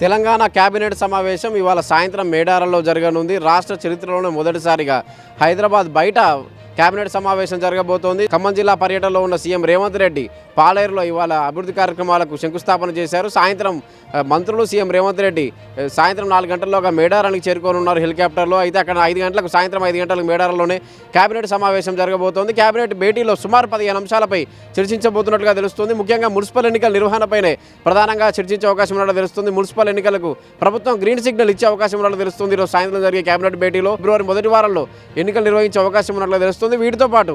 Telangana cabinet సమావేశం ఇవాళ సాయంత్రం మేడారంలో జరగనుంది. రాష్ట్ర చరిత్రలోనే మొదటిసారిగా హైదరాబాద్ బయట కేబినెట్ సమావేశం జరగబోతోంది. ఖమ్మం జిల్లా పర్యటనలో ఉన్న సీఎం రేవంత్ రెడ్డి పాలేరులో ఇవాళ అభివృద్ధి కార్యక్రమాలకు శంకుస్థాపన చేశారు. సాయంత్రం మంత్రులు సీఎం రేవంత్ రెడ్డి సాయంత్రం 4 గంటల్లోగా మేడారానికి చేరుకోనున్నారు హెలికాప్టర్లో. అయితే అక్కడ సాయంత్రం 5 గంటలకు మేడారంలోనే కేబినెట్ సమావేశం జరగబోతోంది. కేబినెట్ భేటీలో సుమారు 15 అంశాలపై చర్చించబోతున్నట్లుగా తెలుస్తుంది. ముఖ్యంగా మున్సిపల్ ఎన్నికల నిర్వహణపైనే ప్రధానంగా చర్చించే అవకాశం ఉన్నట్లు తెలుస్తుంది. మున్సిపల్ ఎన్నికలకు ప్రభుత్వం గ్రీన్ సిగ్నల్ ఇచ్చే అవకాశం ఉన్నట్లు తెలుస్తుంది. ఈరోజు సాయంత్రం జరిగే కేబినెట్ భేటీలో ఫిబ్రవరి మొదటి వారంలో ఎన్నికలు నిర్వహించే అవకాశం ఉన్నట్లు తెలుస్తుంది. వీటితో పాటు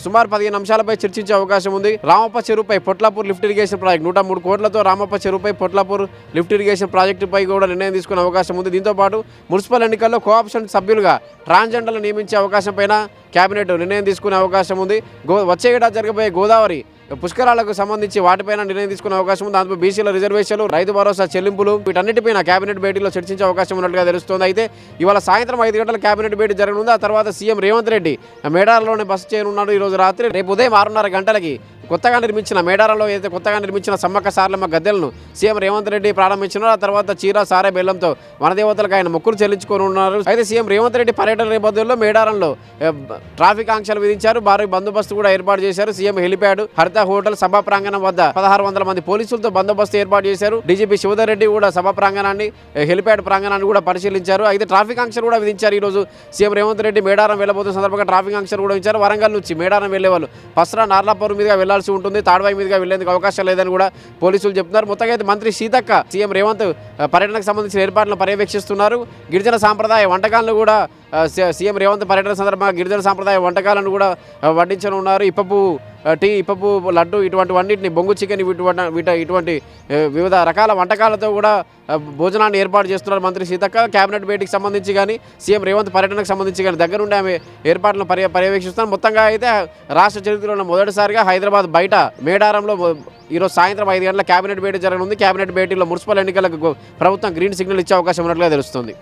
సుమారు 15 అంశాలపై చర్చించే అవకాశం ఉంది. రామప్ప చెరువుపై పొట్లాపూర్ లిఫ్ట్ ఇరిగేషన్ ప్రాజెక్ట్ 103 కోట్లతో రామప్ప చెరువుపై పొట్లాపూర్ లిఫ్ట్ ఇరిగేషన్ ప్రాజెక్టుపై కూడా నిర్ణయం తీసుకునే అవకాశం ఉంది. దీంతో పాటు మున్సిపల్ ఎన్నికల్లో కోఆప్షన్ సభ్యులుగా ట్రాన్స్జెండర్లు నియమించే అవకాశం పైన కేబినెట్ నిర్ణయం తీసుకునే అవకాశం ఉంది. వచ్చే ఏడాది జరగబోయే గోదావరి పుష్కరాలకు సంబంధించి వాటిపైన నిర్ణయం తీసుకునే అవకాశం ఉంది. దాంతో బీసీల రిజర్వేషన్లు, రైతు భరోసా చెల్లింపులు వీటన్నిటిపైన కేబినెట్ భేటీలో చర్చించే అవకాశం ఉన్నట్లుగా తెలుస్తోంది. అయితే ఇవాళ సాయంత్రం 5 గంటల కేబినెట్ భేటీ జరగనుంది. ఆ తర్వాత సీఎం రేవంత్ రెడ్డి మేడారంలోనే బస చేయనున్నాడు. ఈరోజు రాత్రి రేపు ఉదయం 6:30 గంటలకి మేడారంలో ఏదైతే కొత్తగా నిర్మించిన సమ్మక్క సారలమ్మ గద్దెలను సీఎం రేవంత్ రెడ్డి ప్రారంభించినారు. ఆ తర్వాత చీర సారే బెల్లంతో వనదేవతలకు ఆయన మొక్కులు చెల్లించుకొని ఉన్నారు. అయితే సీఎం రేవంత్ రెడ్డి పర్యటన నేపథ్యంలో మేడారంలో ట్రాఫిక్ ఆంక్షలు విధించారు. భారీ బందోబస్తు కూడా ఏర్పాటు చేశారు. సీఎం హెలిప్యాడ్, హరిత హోటల్, సభా ప్రాంగణం వద్ద 1600 మంది పోలీసులతో బందోబస్తు ఏర్పాటు చేశారు. డీజీపీ శివధర్ రెడ్డి కూడా సభా ప్రాంగణాన్ని, హెలిప్యాడ్ ప్రాంగణాన్ని కూడా పరిశీలించారు. అయితే ట్రాఫిక్ ఆంక్షలు కూడా విధించారు. ఈరోజు సీఎం రేవంత్ రెడ్డి మేడారం వెళ్ళబోతున్న సందర్భంగా ట్రాఫిక్ ఆంక్షలు కూడా ఇచ్చారు. వరంగల్ నుంచి మేడారం వెళ్లే వాళ్ళు పస్రా నార్లాపూర్ మీదుగా వెళ్లాల్సి ఉంటుంది. తాడ్వాయి మీదుగా వెళ్లేందుకు అవకాశం లేదని కూడా పోలీసులు చెప్తున్నారు. మొత్తంగా అయితే మంత్రి సీతక్క సీఎం రేవంత్ పర్యటనకు సంబంధించిన ఏర్పాట్లను పర్యవేక్షిస్తున్నారు. గిరిజన సాంప్రదాయ వంటకాలను కూడా సీఎం రేవంత్ పర్యటన సందర్భంగా గిరిజన సాంప్రదాయ వంటకాలను కూడా వడ్డించనున్నారు. ఇప్పపు టీ, ఇప్పపు లడ్డు ఇటువంటివన్నింటిని, బొంగు చికెన్ ఇటువంటి వివిధ రకాల వంటకాలతో కూడా భోజనాన్ని ఏర్పాటు చేస్తున్నారు మంత్రి సీతక్క. కేబినెట్ భేటీకి సంబంధించి కానీ సీఎం రేవంత్ పర్యటనకు సంబంధించి కానీ దగ్గరుండి ఆమె ఏర్పాట్లను పర్యవేక్షిస్తున్నారు. మొత్తంగా అయితే రాష్ట్ర చరిత్రలో మొదటిసారిగా హైదరాబాద్ బయట మేడారంలో ఈరోజు సాయంత్రం 5 గంటల కేబినెట్ భేటీ జరగనుంది. కేబినెట్ భేటీలో మున్సిపల్ ఎన్నికలకు ప్రభుత్వం గ్రీన్ సిగ్నల్ ఇచ్చే అవకాశం ఉన్నట్లుగా తెలుస్తుంది.